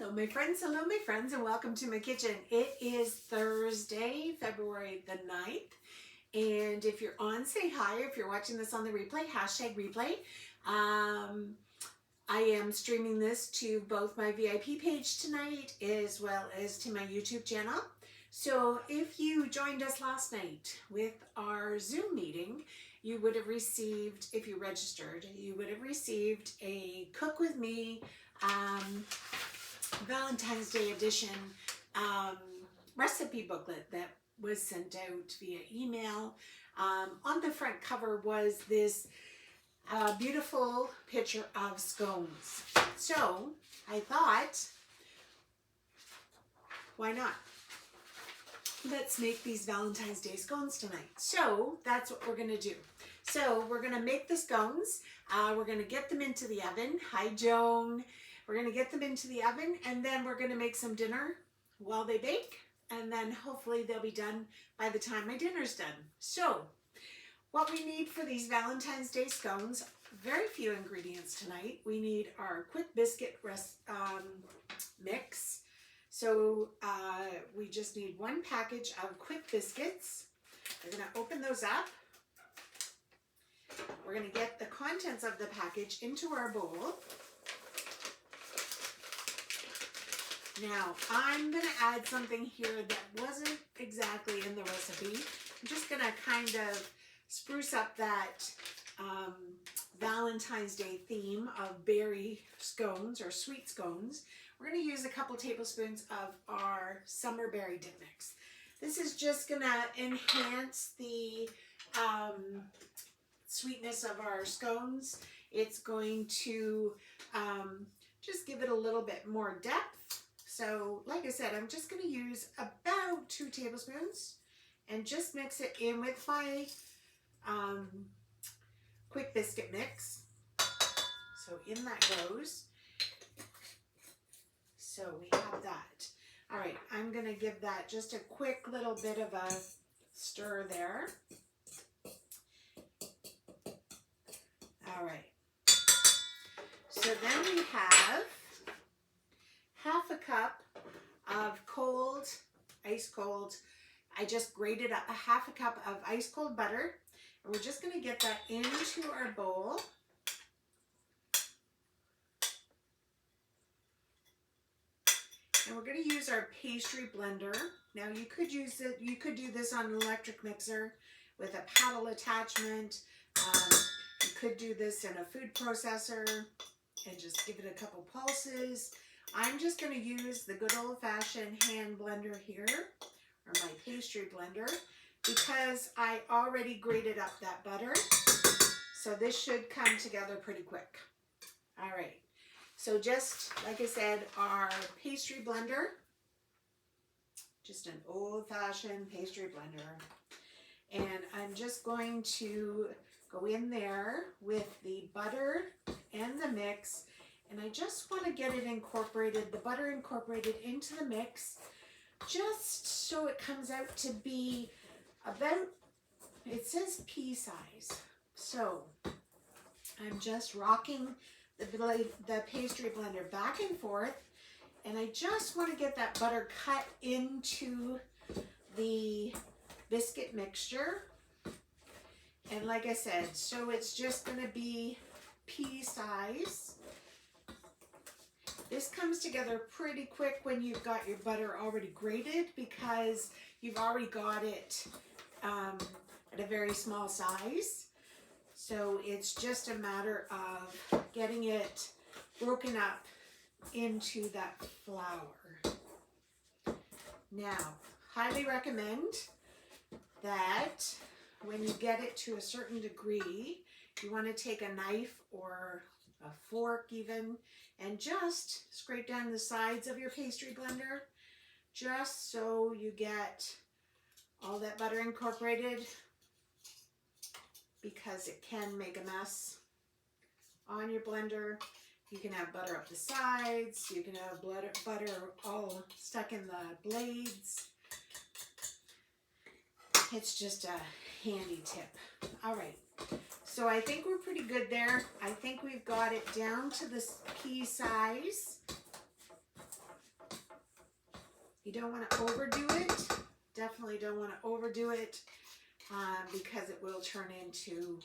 Hello my friends, and welcome to my kitchen. It is Thursday, February the 9th, and if you're on, say hi. If you're watching this on the replay, hashtag replay. I am streaming this to both my VIP page tonight as well as to my YouTube channel. So if you joined us last night with our Zoom meeting, you would have received, if you registered, you would have received a Cook With Me Valentine's Day edition recipe booklet that was sent out via email. On the front cover was this beautiful picture of scones. So I thought, why not? Let's make these Valentine's Day scones tonight. So that's what we're going to do. So we're going to make the scones. We're going to get them into the oven. Hi, Joan. We're going to get them into the oven, and then we're going to make some dinner while they bake, and then hopefully they'll be done by the time my dinner's done. So what we need for these Valentine's Day scones, very few ingredients tonight. We need our quick biscuit mix. So we just need one package of quick biscuits. We're going to open those up. We're going to get the contents of the package into our bowl. Now, I'm going to add something here that wasn't exactly in the recipe. I'm just going to kind of spruce up that Valentine's Day theme of berry scones or sweet scones. We're going to use a couple tablespoons of our summer berry dip mix. This is just going to enhance the sweetness of our scones. It's going to just give it a little bit more depth. So, like I said, I'm just going to use about 2 tablespoons and just mix it in with my quick biscuit mix. So in that goes. So we have that. All right, I'm going to give that just a quick little bit of a stir there. All right. So then we have half a cup of cold, ice cold, I just grated up a half a cup of ice cold butter, and we're just going to get that into our bowl. And we're going to use our pastry blender. Now you could use it, you could do this on an electric mixer with a paddle attachment. You could do this in a food processor and just give it a couple pulses. I'm just going to use the good old-fashioned hand blender here, or my pastry blender, because I already grated up that butter. So this should come together pretty quick. All right. So just, like I said, our pastry blender, just an old-fashioned pastry blender. And I'm just going to go in there with the butter and the mix. And I just want to get it incorporated, the butter incorporated into the mix, just so it comes out to be about, it says pea size. So I'm just rocking the pastry blender back and forth, and I just want to get that butter cut into the biscuit mixture. And like I said, so it's just going to be pea size. This comes together pretty quick when you've got your butter already grated, because you've already got it at a very small size. So it's just a matter of getting it broken up into that flour. Now, highly recommend that when you get it to a certain degree, you want to take a knife or a fork even, and just scrape down the sides of your pastry blender, just so you get all that butter incorporated, because it can make a mess on your blender. You can have butter up the sides, you can have butter all stuck in the blades. It's just a handy tip. All right. So I think we're pretty good there. I think we've got it down to this pea size. You don't want to overdo it. Definitely don't want to overdo it because it will turn into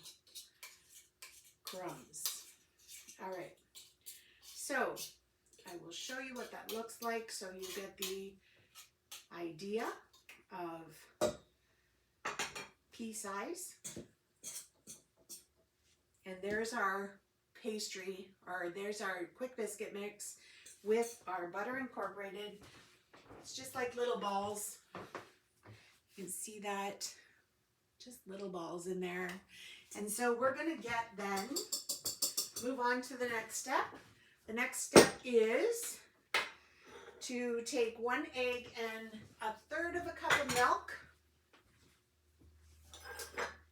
crumbs. All right. So I will show you what that looks like so you get the idea of pea size. And there's our pastry, or there's our quick biscuit mix with our butter incorporated. It's just like little balls. You can see that, just little balls in there. And so we're going to move on to the next step. The next step is to take 1 egg and 1/3 of a cup of milk.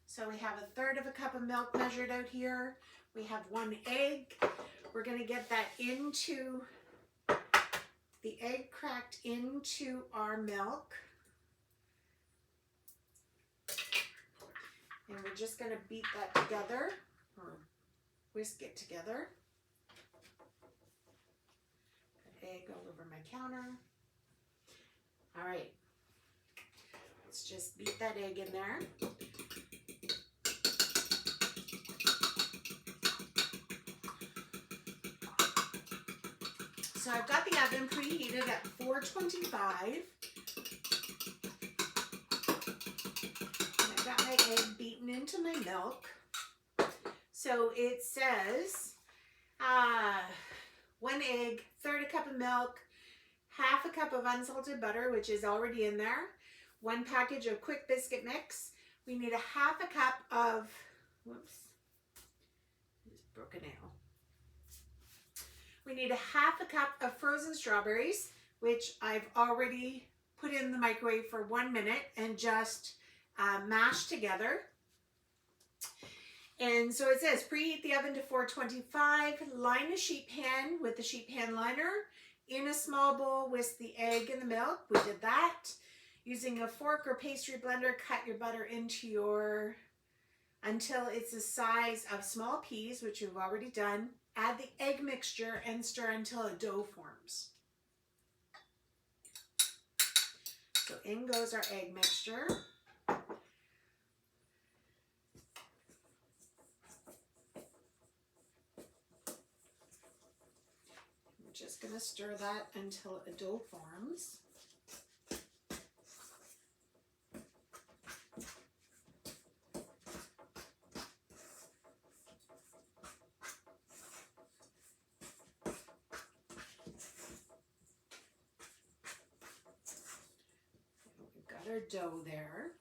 So we have 1/3 of a cup of milk measured out here. We have 1 egg. We're going to get that into the egg cracked into our milk. And we're just going to beat that together, or whisk it together. Got egg all over my counter. All right. Let's just beat that egg in there. So I've got the oven preheated at 425. And I've got my egg beaten into my milk. So it says 1 egg, 1/3 a cup of milk, 1/2 a cup of unsalted butter, which is already in there, 1 package of quick biscuit mix. We need 1/2 a cup of, whoops, I just broke a nail. We need 1/2 a cup of frozen strawberries, which I've already put in the microwave for 1 minute and just mashed together. And so it says preheat the oven to 425, line a sheet pan with the sheet pan liner. In a small bowl, whisk the egg and the milk. We did that. Using a fork or pastry blender, cut your butter into until it's the size of small peas, which you've already done. Add the egg mixture and stir until a dough forms. So in goes our egg mixture. We're just going to stir that until a dough forms. Our dough there.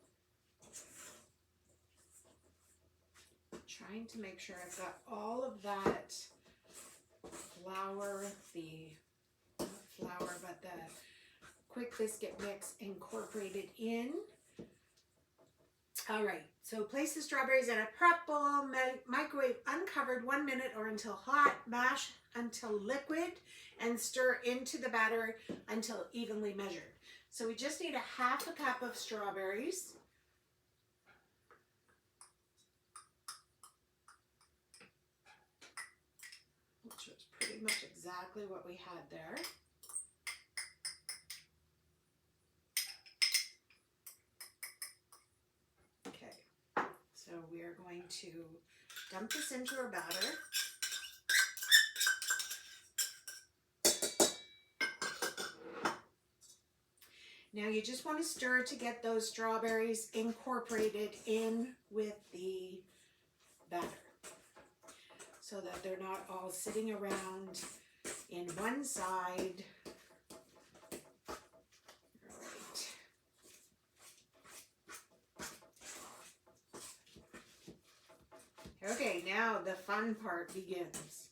Trying to make sure I've got all of that flour, not flour, but the quick biscuit mix incorporated in. All right, so place the strawberries in a prep bowl, microwave uncovered 1 minute or until hot, mash until liquid, and stir into the batter until evenly measured. So we just need 1/2 a cup of strawberries. Which was pretty much exactly what we had there. Okay, so we are going to dump this into our batter. Now you just want to stir to get those strawberries incorporated in with the batter so that they're not all sitting around in one side. All right. Okay, now the fun part begins.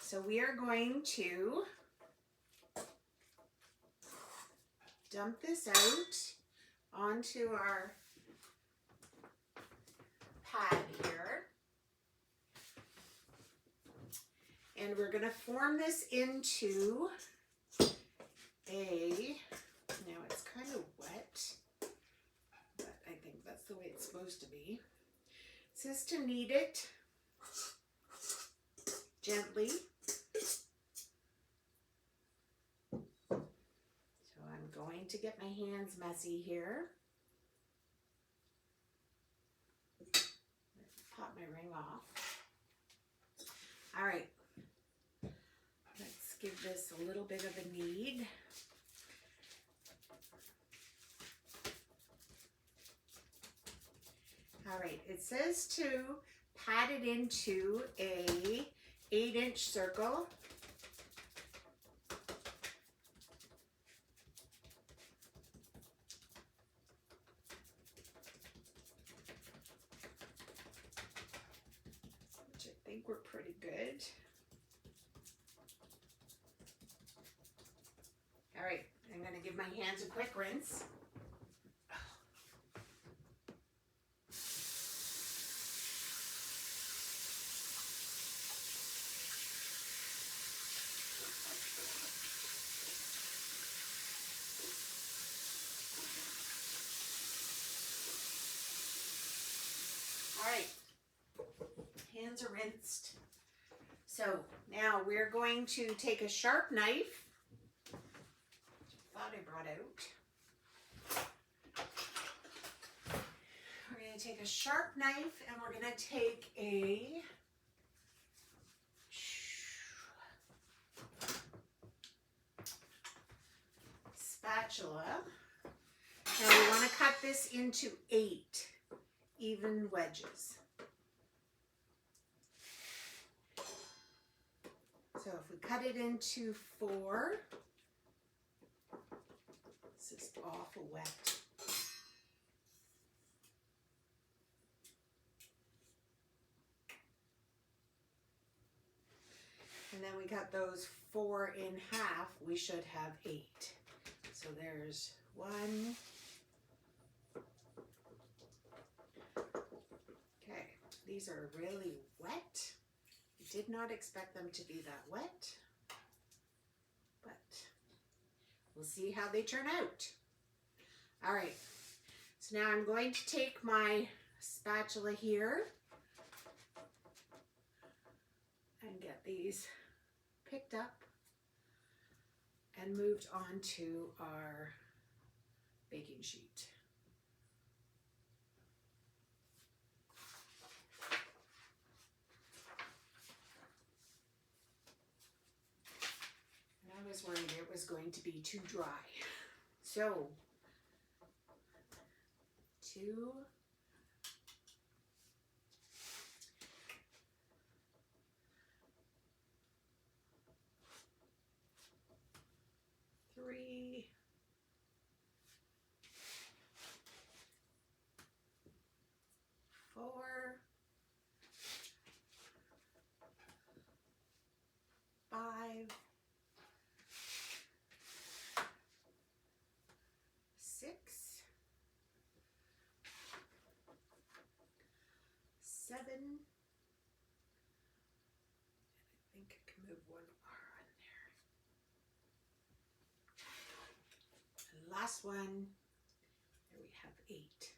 So we are going to dump this out onto our pad here. And we're going to form this into now it's kind of wet, but I think that's the way it's supposed to be. It says to knead it gently. So I'm going to get my hands messy here. Pop my ring off. All right, let's give this a little bit of a knead. All right, it says to pat it into a 8-inch circle. Which I think we're pretty good. All right, I'm going to give my hands a quick rinse. All right, hands are rinsed. So now we're going to take a sharp knife, which I thought I brought out. We're going to take a sharp knife and we're going to take a spatula. Now we want to cut this into 8 even wedges. So if we cut it into 4, this is awful wet. And then we cut those 4 in half, we should have 8. So there's 1. Okay, these are really wet. I did not expect them to be that wet, but we'll see how they turn out. All right, so now I'm going to take my spatula here and get these picked up and moved onto our baking sheet. I was worried it was going to be too dry. So, 2, 3, 4, 5, 6, 7. I think I can move 1 R on there. And last one. There we have 8.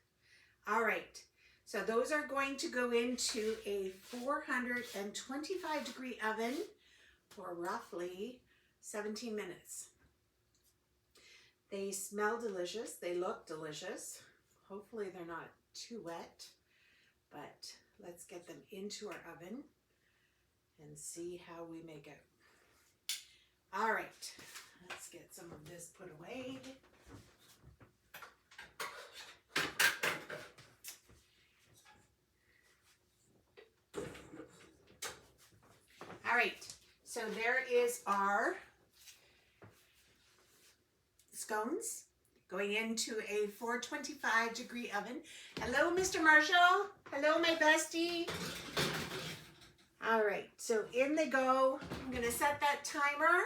All right. So those are going to go into a 425 degree oven for roughly 17 minutes. They smell delicious. They look delicious. Hopefully they're not too wet, but let's get them into our oven and see how we make it. All right, let's get some of this put away. All right, so there is our scones going into a 425 degree oven. Hello, Mr. Marshall. Hello, my bestie. All right, so in they go. I'm gonna set that timer.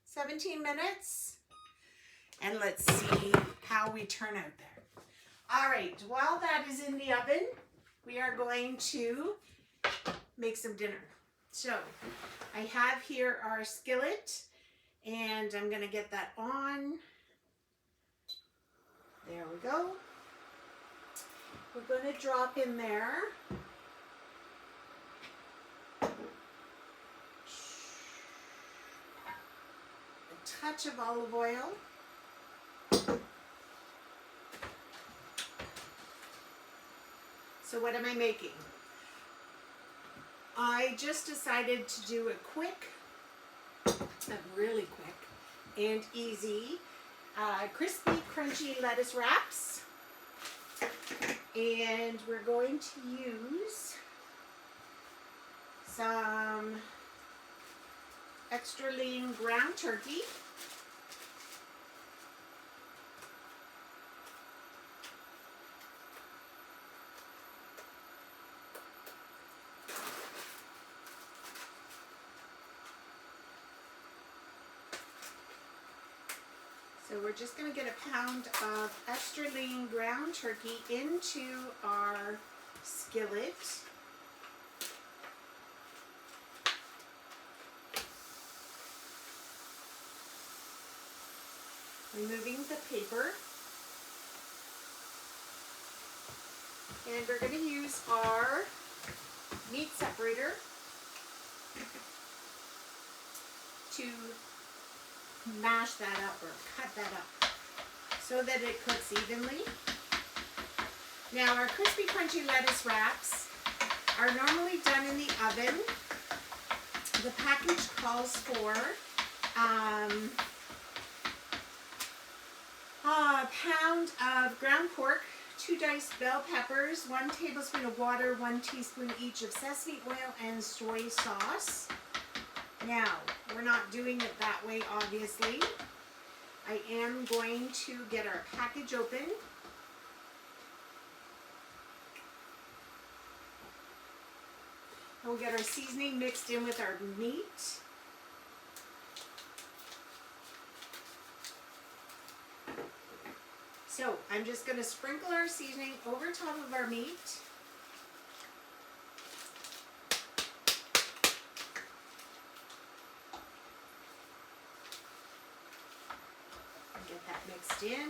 17 minutes. And let's see how we turn out there. All right, while that is in the oven, we are going to make some dinner. So I have here our skillet and I'm gonna get that on. There we go. We're gonna drop in there a touch of olive oil. So what am I making? I just decided to do really quick and easy crispy, crunchy lettuce wraps. And we're going to use some extra lean ground turkey. So we're just going to get a pound of extra lean ground turkey into our skillet. Removing the paper. And we're going to use our meat separator to mash that up or cut that up so that it cooks evenly. Now our crispy crunchy lettuce wraps are normally done in the oven. The package calls for a pound of ground pork, 2 diced bell peppers, 1 tablespoon of water, 1 teaspoon each of sesame oil and soy sauce. Now, we're not doing it that way, obviously. I am going to get our package open. And we'll get our seasoning mixed in with our meat. So, I'm just going to sprinkle our seasoning over top of our meat. Get that mixed in.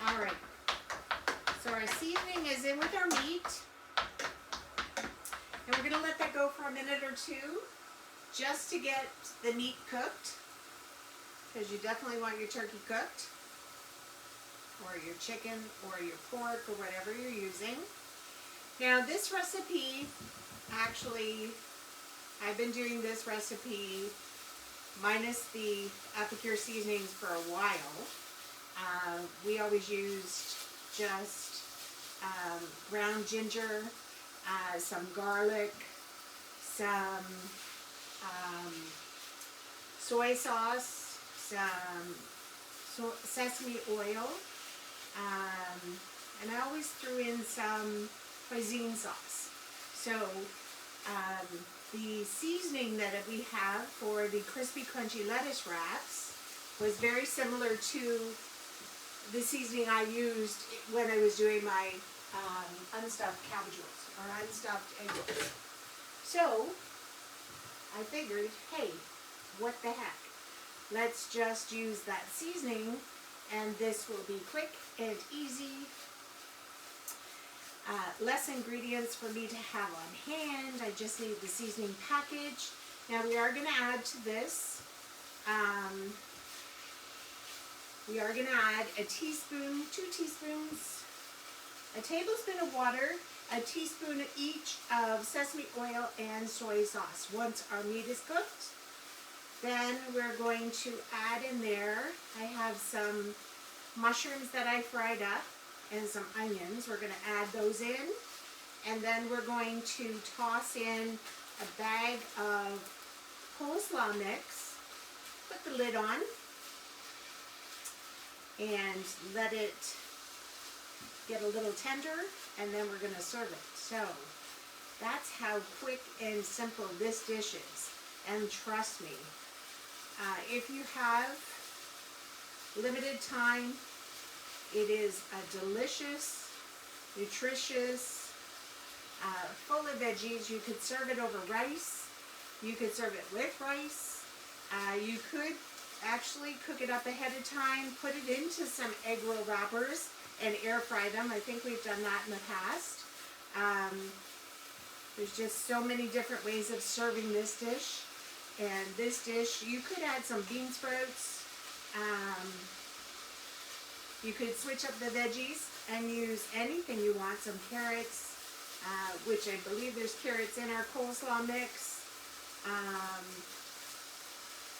All right. So our seasoning is in with our meat. And we're going to let that go for a minute or two just to get the meat cooked, because you definitely want your turkey cooked, or your chicken, or your pork, or whatever you're using. Now this recipe, actually, I've been doing this recipe minus the Epicure seasonings for a while. We always used just ground ginger, some garlic, some soy sauce, some sesame oil, and I always threw in some hoisin sauce. So the seasoning that we have for the crispy crunchy lettuce wraps was very similar to the seasoning I used when I was doing my unstuffed cabbage rolls or unstuffed egg rolls. So I figured, hey, what the heck? Let's just use that seasoning, and this will be quick and easy. Less ingredients for me to have on hand. I just need the seasoning package. Now we are going to add to this, we are going to add a teaspoon, 2 teaspoons, a tablespoon of water, a teaspoon each of sesame oil and soy sauce. Once our meat is cooked, then we're going to add in there, I have some mushrooms that I fried up and some onions. We're going to add those in, and then we're going to toss in a bag of coleslaw mix, put the lid on, and let it get a little tender, and then we're going to serve it. So that's how quick and simple this dish is. And trust me, if you have limited time, it is a delicious, nutritious, full of veggies. You could serve it over rice. You could serve it with rice. You could actually cook it up ahead of time, put it into some egg roll wrappers, and air fry them. I think we've done that in the past. There's just so many different ways of serving this dish. And this dish, you could add some bean sprouts. You could switch up the veggies and use anything you want. Some carrots, which I believe there's carrots in our coleslaw mix.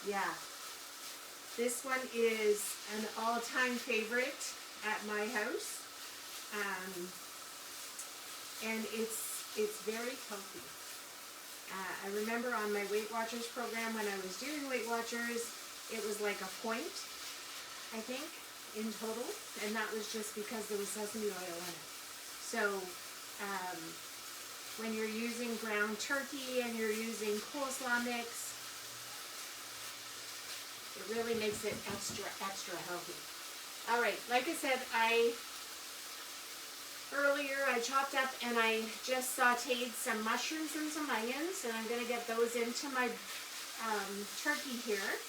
Yeah. This one is an all-time favorite at my house. And it's very healthy. I remember on my Weight Watchers program, when I was doing Weight Watchers, it was like a point, I think, in total, and that was just because there was sesame oil in it. So when you're using ground turkey and you're using coleslaw mix, it really makes it extra healthy. All right, like I said, earlier I chopped up and I just sauteed some mushrooms and some onions, and I'm going to get those into my turkey here.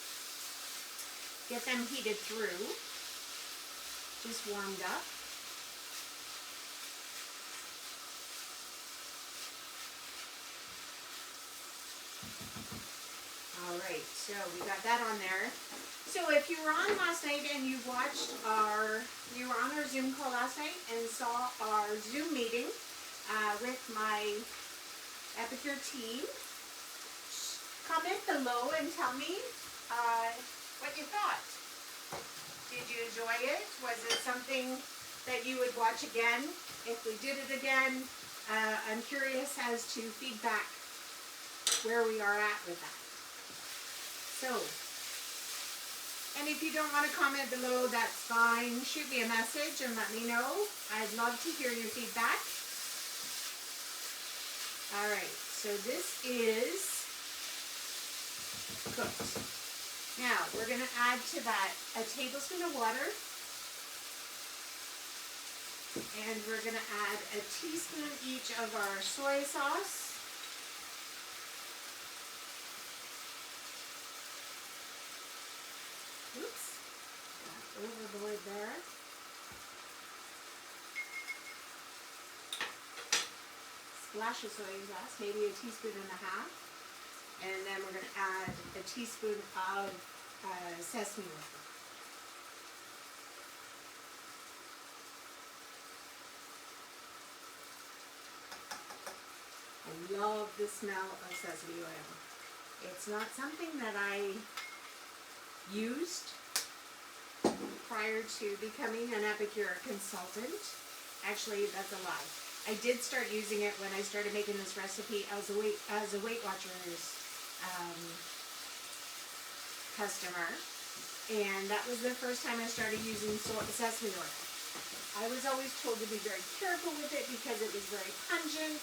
Get them heated through. Just warmed up. All right, so we got that on there. So if you were on last night and you were on our Zoom call last night and saw our Zoom meeting with my Epicure team, comment below and tell me what you thought. Did you enjoy it? Was it something that you would watch again? If we did it again, I'm curious as to feedback, where we are at with that. So, and if you don't want to comment below, that's fine. Shoot me a message and let me know. I'd love to hear your feedback. All right, so this is cooked. Now, we're going to add to that a tablespoon of water. And we're going to add a teaspoon each of our soy sauce. Oops, got overboard there. Splash of soy sauce, maybe a teaspoon and a half. And then we're going to add a teaspoon of sesame oil. I love the smell of sesame oil. It's not something that I used prior to becoming an Epicure consultant. Actually, that's a lie. I did start using it when I started making this recipe as a Weight Watchers customer, and that was the first time I started using sesame oil. I was always told to be very careful with it because it was very pungent.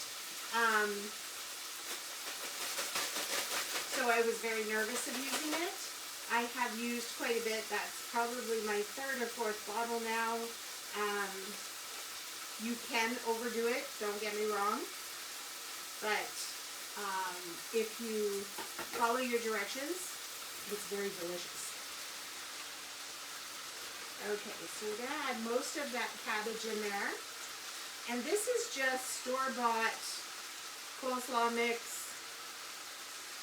So I was very nervous of using it. I have used quite a bit. That's probably my third or fourth bottle now. You can overdo it, don't get me wrong. But if you follow your directions, it's very delicious. Okay, so we're going to add most of that cabbage in there. And this is just store-bought coleslaw mix.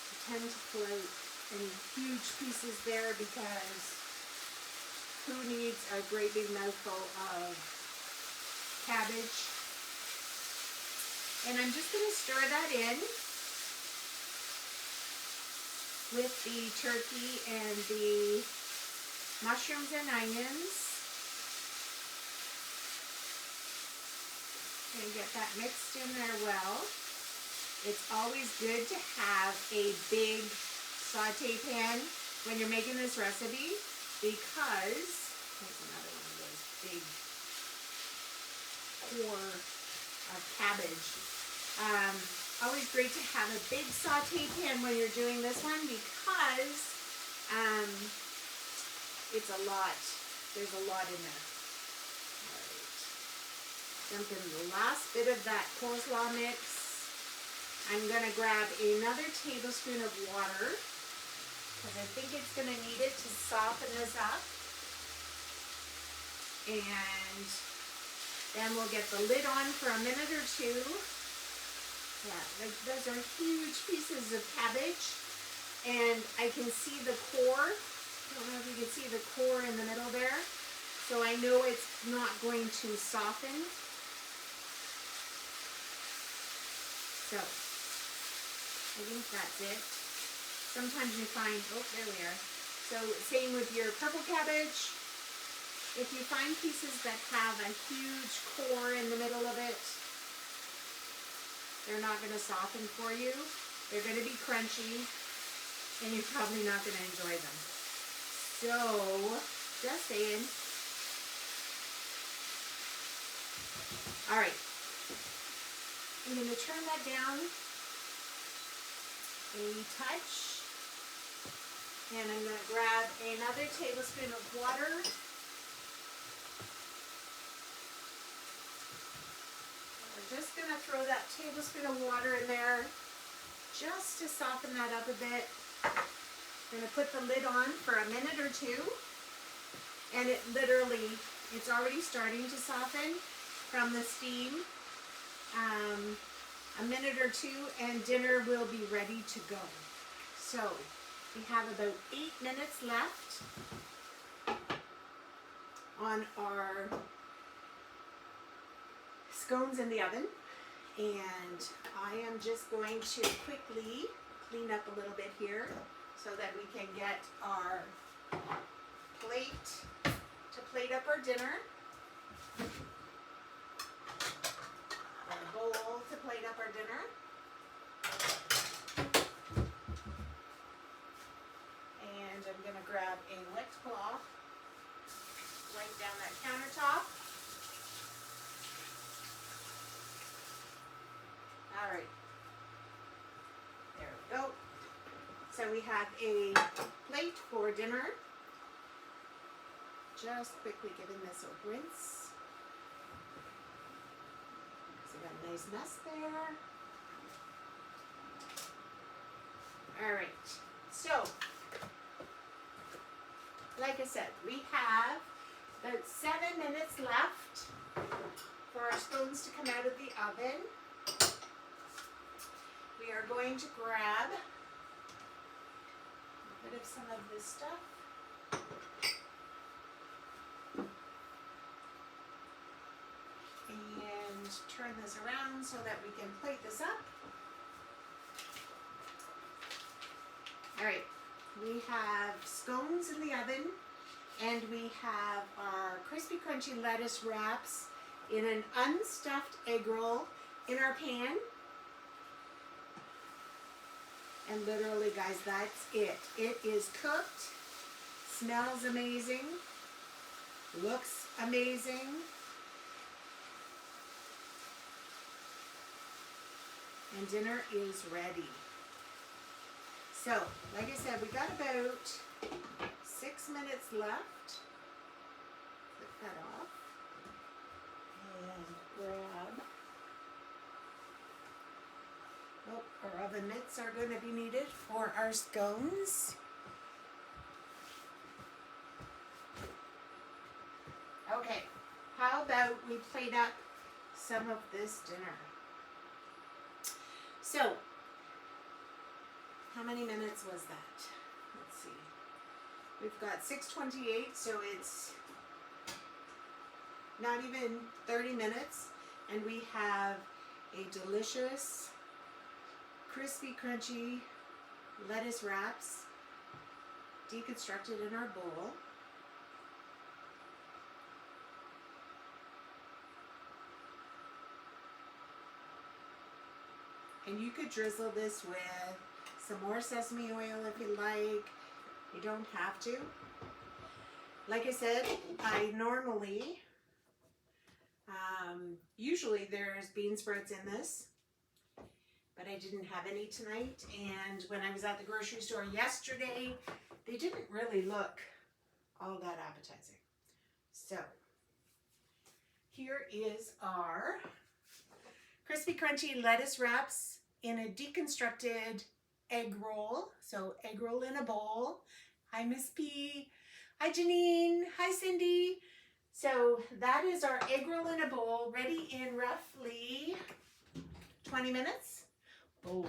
I tend to pull out any huge pieces there because who needs a great big mouthful of cabbage? And I'm just going to stir that in with the turkey and the mushrooms and onions. And get that mixed in there well. It's always good to have a big saute pan when you're making this recipe because, here's another one of those big core of cabbage. Always great to have a big saute pan when you're doing this one because it's a lot. There's a lot in there. All right. Dump in the last bit of that coleslaw mix. I'm going to grab another tablespoon of water. because I think it's going to need it to soften this up. And then we'll get the lid on for a minute or two. Yeah, those are huge pieces of cabbage. And I can see the core. I don't know if you can see the core in the middle there. So I know it's not going to soften. So I think that's it. Sometimes you find, oh, there we are. So same with your purple cabbage. If you find pieces that have a huge core in the middle of it, they're not going to soften for you. They're going to be crunchy, and you're probably not going to enjoy them. So, just saying. All right. I'm going to turn that down a touch. And I'm going to grab another tablespoon of water. We're just going to throw that tablespoon of water in there just to soften that up a bit. I'm going to put the lid on for a minute or two. And it literally, it's already starting to soften from the steam. A minute or two and dinner will be ready to go. So we have about 8 minutes left on our scones in the oven, and I am just going to quickly clean up a little bit here so that we can get our plate to plate up our dinner. Bowl to plate up our dinner. And I'm going to grab a wet cloth, wipe down that countertop. All right. There we go. So we have a plate for dinner. Just quickly giving this a rinse. Got a nice mess there. All right, so like I said, we have about 7 minutes left for our scones to come out of the oven. We are going to grab a bit of some of this stuff. And turn this around so that we can plate this up. All right, we have scones in the oven, and we have our crispy crunchy lettuce wraps in an unstuffed egg roll in our pan. And literally, guys, that's it. It is cooked, smells amazing, looks amazing. And dinner is ready. So, like I said, we got about 6 minutes left. Click that off. And grab. Oh, our oven mitts are going to be needed for our scones. Okay, how about we plate up some of this dinner? So, how many minutes was that? Let's see. We've got 6:28, so it's not even 30 minutes. And we have a delicious, crispy, crunchy lettuce wraps deconstructed in our bowl. And you could drizzle this with some more sesame oil if you like. You don't have to. Like I said, I normally, usually there's bean sprouts in this, but I didn't have any tonight. And when I was at the grocery store yesterday, they didn't really look all that appetizing. So here is our crispy crunchy lettuce wraps in a deconstructed egg roll. So egg roll in a bowl. Hi, Miss P. Hi, Janine. Hi, Cindy. So that is our egg roll in a bowl, ready in roughly 20 minutes. Oh.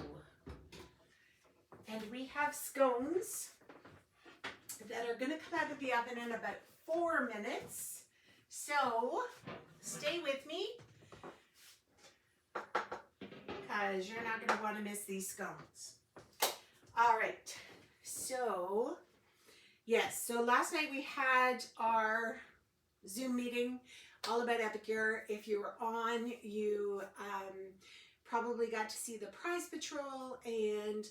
And we have scones that are going to come out of the oven in about 4 minutes. So stay with me, because you're not going to want to miss these scones. All right. So, yes. So last night we had our Zoom meeting all about Epicure. If you were on, you probably got to see the prize patrol, and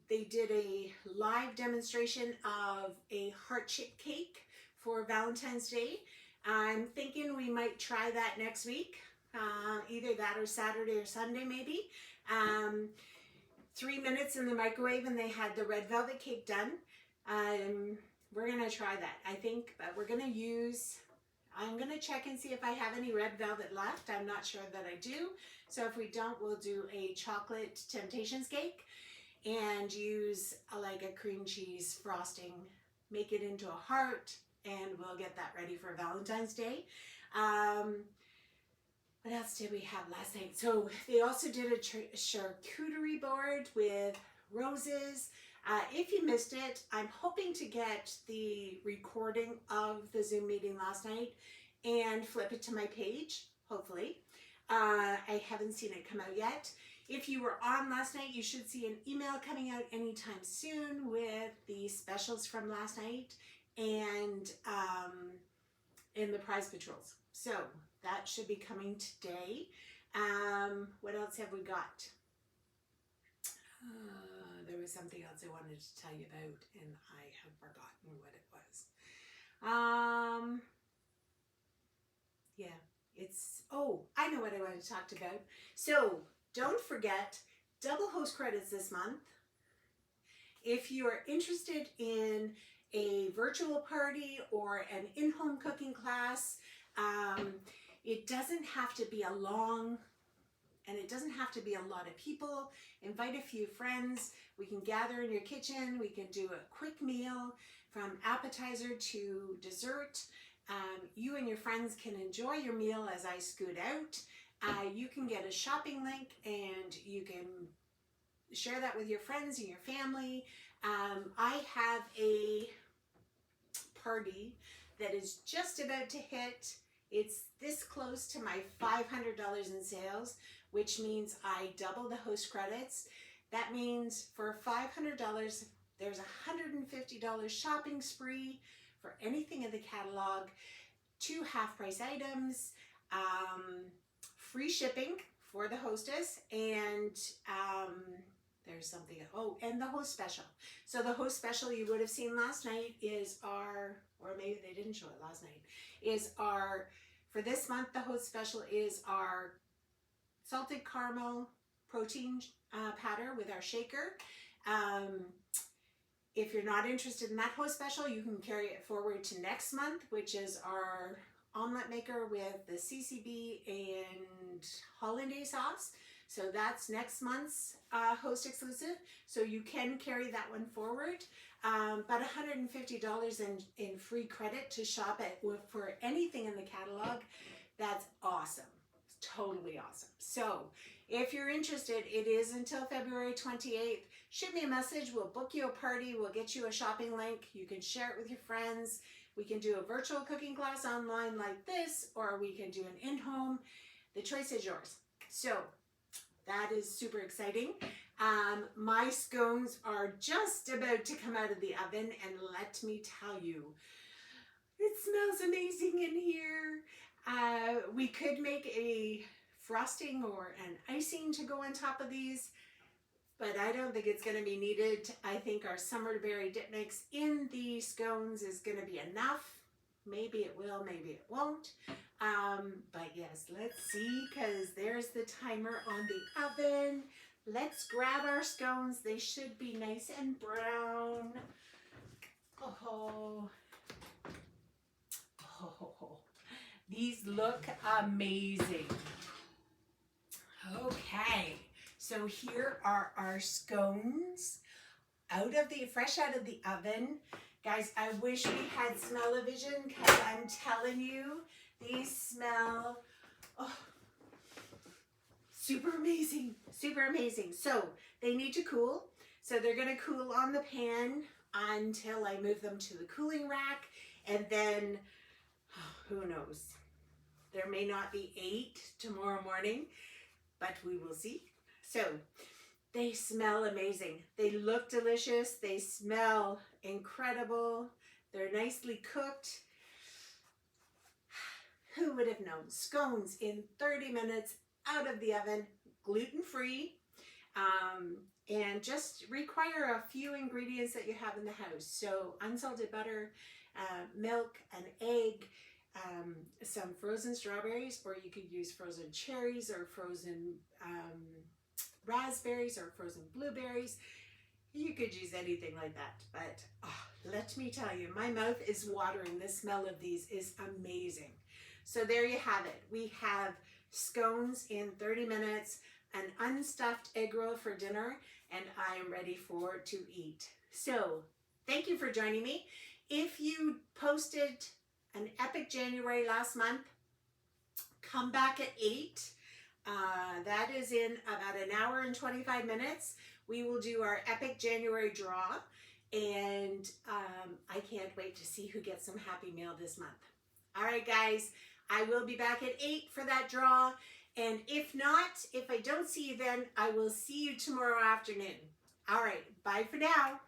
they did a live demonstration of a heart-shaped cake for Valentine's Day. I'm thinking we might try that next week, either that or Saturday or Sunday maybe. 3 minutes in the microwave and they had the red velvet cake done. We're gonna try that, I think, but I'm gonna check and see if I have any red velvet left. I'm not sure that I do. So if we don't, we'll do a chocolate Temptations cake and use like a cream cheese frosting, make it into a heart, and we'll get that ready for Valentine's Day. What else did we have last night? So they also did a charcuterie board with roses. If you missed it, I'm hoping to get the recording of the Zoom meeting last night and flip it to my page, hopefully. I haven't seen it come out yet. If you were on last night, you should see an email coming out anytime soon with the specials from last night and the prize patrols. So that should be coming today. What else have we got? There was something else I wanted to tell you about, and I have forgotten what it was. Yeah, I know what I wanted to talk about. So don't forget, double host credits this month. If you are interested in a virtual party or an in-home cooking class, it doesn't have to be a long, and it doesn't have to be a lot of people. Invite a few friends. We can gather in your kitchen. We can do a quick meal from appetizer to dessert. You and your friends can enjoy your meal as I scoot out. You can get a shopping link and you can share that with your friends and your family. I have a party that is just about to hit. It's this close to my $500 in sales, which means I double the host credits. That means for $500, there's a $150 shopping spree for anything in the catalog, 2 half-price items, free shipping for the hostess, and there's something, and the host special. So the host special you would have seen last night is or maybe they didn't show it last night, for this month, the host special is our salted caramel protein patter with our shaker. If you're not interested in that host special, you can carry it forward to next month, which is our omelet maker with the CCB and hollandaise sauce. So that's next month's host exclusive. So you can carry that one forward. But $150 in free credit to shop for anything in the catalog. That's awesome. It's totally awesome. So if you're interested, it is until February 28th. Shoot me a message. We'll book you a party. We'll get you a shopping link. You can share it with your friends. We can do a virtual cooking class online like this, or we can do an in-home. The choice is yours. So that is super exciting. My scones are just about to come out of the oven, and let me tell you, it smells amazing in here. We could make a frosting or an icing to go on top of these, but I don't think it's going to be needed. I think our summer berry dip mix in the scones is going to be enough. Maybe it will, maybe it won't. But yes, let's see, because there's the timer on the oven. Let's grab our scones. They should be nice and brown. Oh, these look amazing. Okay, So here are our scones fresh out of the oven. Guys, I wish we had smell-o-vision because I'm telling you, these smell super amazing, super amazing. So they need to cool. So they're gonna cool on the pan until I move them to the cooling rack, and then who knows? There may not be 8 tomorrow morning, but we will see. So they smell amazing. They look delicious. They smell incredible. They're nicely cooked. Who would have known? Scones in 30 minutes out of the oven, gluten-free, and just require a few ingredients that you have in the house. So unsalted butter, milk, an egg, some frozen strawberries, or you could use frozen cherries or frozen raspberries or frozen blueberries. You could use anything like that, but let me tell you, my mouth is watering. The smell of these is amazing. So there you have it. We have scones in 30 minutes, an unstuffed egg roll for dinner, and I am ready to eat. So thank you for joining me. If you posted an epic January last month, come back at 8. That is in about an hour and 25 minutes. We will do our epic January draw, and I can't wait to see who gets some Happy Mail this month. All right, guys, I will be back at 8 for that draw, and if not, if I don't see you then, I will see you tomorrow afternoon. All right, bye for now.